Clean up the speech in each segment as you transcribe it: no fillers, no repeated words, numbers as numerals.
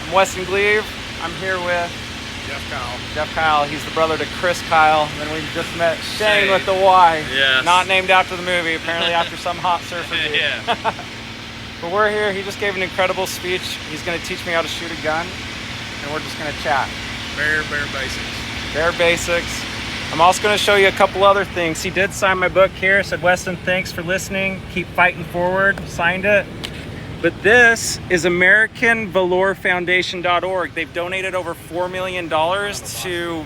I'm Weston Gleave. I'm here with Jeff Kyle. He's the brother to Chris Kyle. And then we just met Shane with the Y. Yes. Not named after the movie, apparently after some hot surfer dude. Yeah. But we're here. He just gave an incredible speech. He's going to teach me how to shoot a gun, and we're just going to chat. Bare basics. Bare basics. I'm also going to show you a couple other things. He did sign my book here. Said, Weston, thanks for listening. Keep fighting forward. Signed it. But this is AmericanValourFoundation.org. They've donated over $4 million to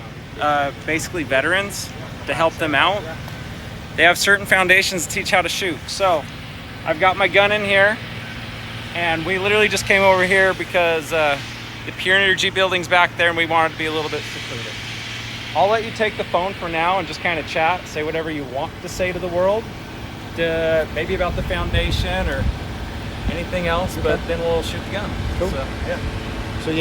basically veterans to help them out. They have certain foundations that teach how to shoot. So I've got my gun in here, and we literally just came over here because the Pure Energy building's back there and we wanted to be a little bit secluded. I'll let you take the phone for now and just kind of chat, say whatever you want to say to the world, maybe about the foundation or anything else, but then we'll shoot the gun. Cool. So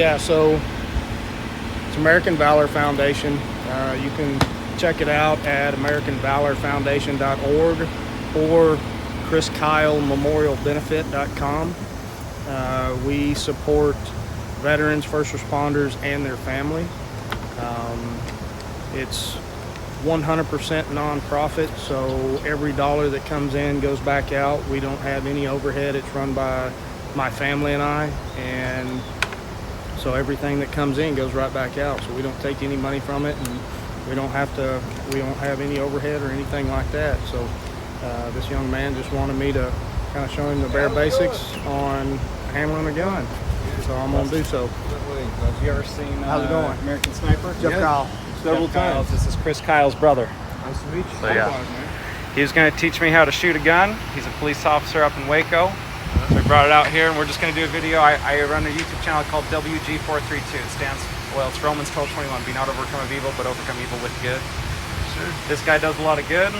It's American Valor Foundation. You can check it out at AmericanValorFoundation.org or ChrisKyleMemorialBenefit.com. We support veterans, first responders, and their family. It's 100% nonprofit, so every dollar that comes in goes back out. We don't have any overhead. It's run by my family and I, and so everything that comes in goes right back out. So we don't take any money from it, and we don't have any overhead or anything like that. So this young man just wanted me to kind of show him the bare basics on handling a gun. So I'm gonna do so. have you ever seen How's it going? American Sniper? Jeff Kyle. Several Kyle. times. This is Chris Kyle's brother. Nice to meet you. So, yeah. He's going to teach me how to shoot a gun. He's a police officer up in Waco. So we brought it out here, and we're just going to do a video. I run a YouTube channel called WG432. It stands, well, it's Romans 12:21. Be not overcome of evil, but overcome evil with good. Sure. This guy does a lot of good.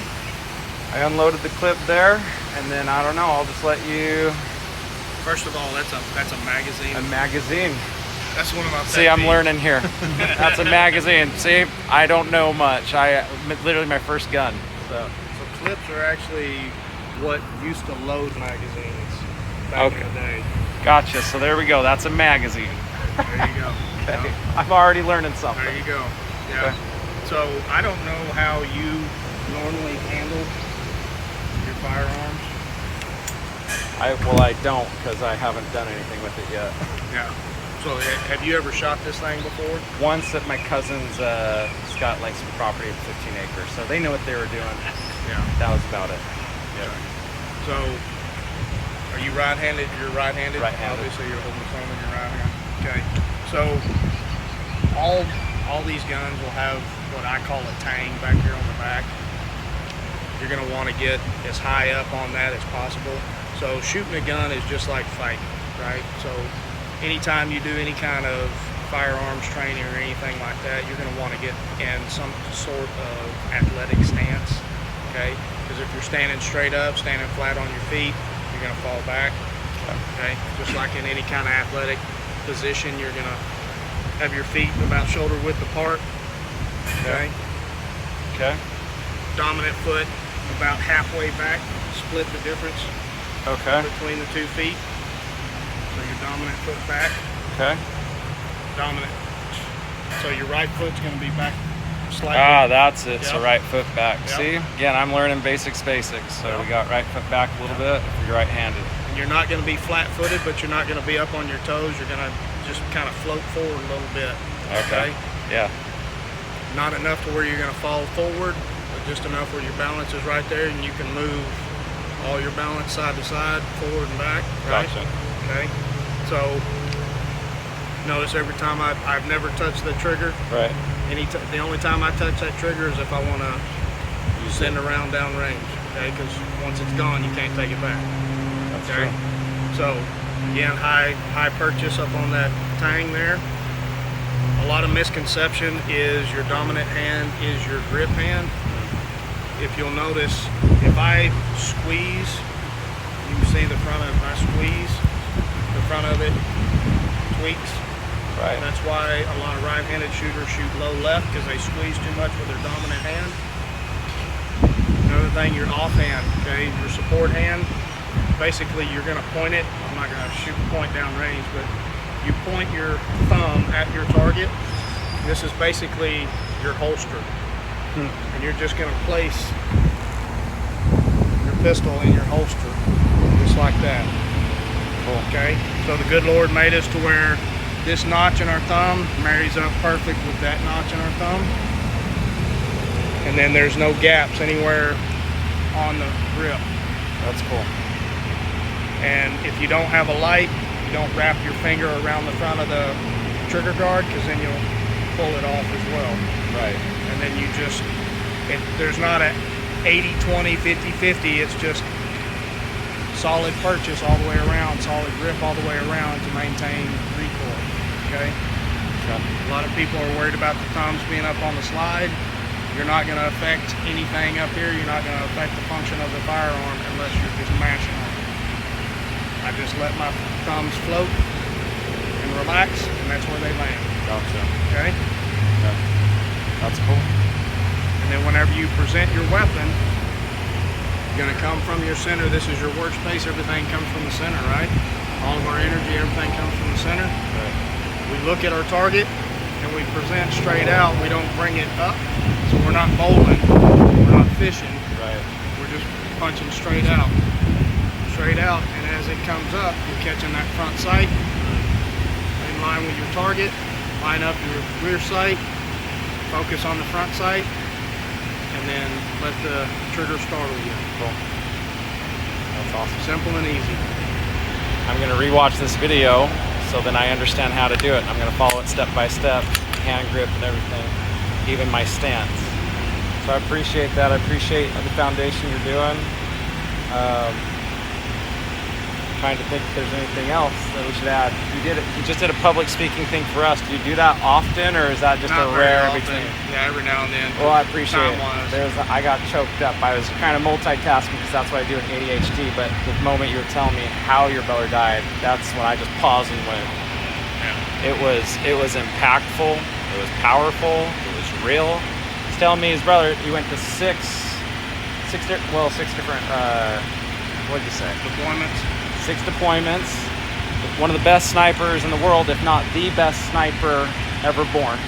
I unloaded the clip there, and then I don't know. I'll just let you. First of all, that's a magazine. A magazine. That's one of my. See, I'm learning here. That's a magazine. See, I don't know much. Literally my first gun. So clips are actually what used to load magazines back in the day. Gotcha. So there we go. That's a magazine. There you go. Okay. Yeah. I'm already learning something. There you go. Yeah. Okay. So I don't know how you normally handle your firearms. I don't, because I haven't done anything with it yet. Yeah. So have you ever shot this thing before? Once at my cousin's, he's got like some property of 15 acres, so they know what they were doing. Yeah. That was about it. Yeah. So are you right-handed? You're right-handed? Right-handed. Obviously you're holding the phone in your right hand. Okay. So all these guns will have what I call a tang back here on the back. You're going to want to get as high up on that as possible. So shooting a gun is just like fighting, right? So anytime you do any kind of firearms training or anything like that, you're going to want to get in some sort of athletic stance, okay? Because if you're standing straight up, standing flat on your feet, you're going to fall back, okay? Just like in any kind of athletic position, you're going to have your feet about shoulder width apart, okay? Okay. Dominant foot about halfway back, split the difference between the 2 feet. So your dominant foot back. Okay. Dominant. So your right foot's going to be back slightly. Ah, that's it. Yep. So right foot back. Yep. See? Again, I'm learning basics. So we got right foot back a little bit if you're right-handed. And you're not going to be flat-footed, but you're not going to be up on your toes. You're going to just kind of float forward a little bit. Okay. Yeah. Not enough to where you're going to fall forward, but just enough where your balance is right there, and you can move all your balance side to side, forward and back, right? Gotcha. Okay. So notice every time I've never touched the trigger. Right. The only time I touch that trigger is if I want to send a round down range, okay? Because once it's gone, you can't take it back. That's okay. true. So again, high purchase up on that tang there. A lot of misconception is your dominant hand is your grip hand. If you'll notice, if I squeeze, you can see the front of it. If I squeeze, the front of it tweaks. Right. And that's why a lot of right-handed shooters shoot low left, because they squeeze too much with their dominant hand. Another thing, your offhand, okay, your support hand, basically you're going to point it. I'm not going to shoot point down range, but you point your thumb at your target. This is basically your holster. And you're just gonna place your pistol in your holster, just like that. Cool. Okay, so the good Lord made us to where this notch in our thumb marries up perfect with that notch in our thumb. And then there's no gaps anywhere on the grip. That's cool. And if you don't have a light, you don't wrap your finger around the front of the trigger guard, because then you'll pull it off as well. Right. And then you just, there's not a 80-20, 50-50, it's just solid purchase all the way around, solid grip all the way around to maintain recoil, okay? A lot of people are worried about the thumbs being up on the slide. You're not gonna affect anything up here. You're not gonna affect the function of the firearm unless you're just mashing on it. I just let my thumbs float and relax, and that's where they land. Gotcha. Okay? Yeah. That's cool. And then whenever you present your weapon, you're gonna come from your center. This is your workspace. Everything comes from the center, right? All of our energy, everything comes from the center. Right. We look at our target and we present straight out. We don't bring it up. So we're not bowling, we're not fishing. Right. We're just punching straight out. Straight out, and as it comes up, you're catching that front sight in line with your target. Line up your rear sight, focus on the front sight, and then let the trigger startle you. Cool. That's awesome. Simple and easy. I'm going to rewatch this video so then I understand how to do it. I'm going to follow it step by step, hand grip and everything, even my stance. So I appreciate that. I appreciate the foundation you're doing. Trying to think if there's anything else that we should add. You just did a public speaking thing for us. Do you do that often, or is that just Not a very rare often. between? Yeah, every now and then. Well, I appreciate it. Time-wise. I got choked up. I was kind of multitasking because that's what I do in ADHD. But the moment you were telling me how your brother died, that's when I just paused and went. Yeah. It was impactful. It was powerful. It was real. He's telling me his brother. He went to six different. What did you say? Deployments. 6 deployments. One of the best snipers in the world, if not the best sniper ever born,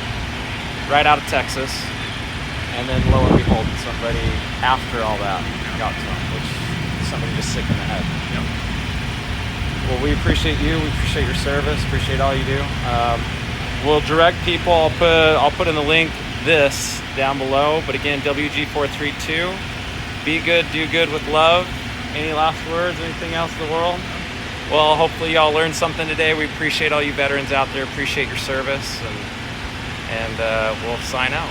right out of Texas. And then lo and behold, somebody after all that got to him, which is somebody just sick in the head. Yep. Well, we appreciate you. We appreciate your service. Appreciate all you do. We'll direct people. I'll put in the link this down below. But again, WG432. Be good, do good with love. Any last words, anything else in the world? Well, hopefully y'all learned something today. We appreciate all you veterans out there. Appreciate your service, and we'll sign out.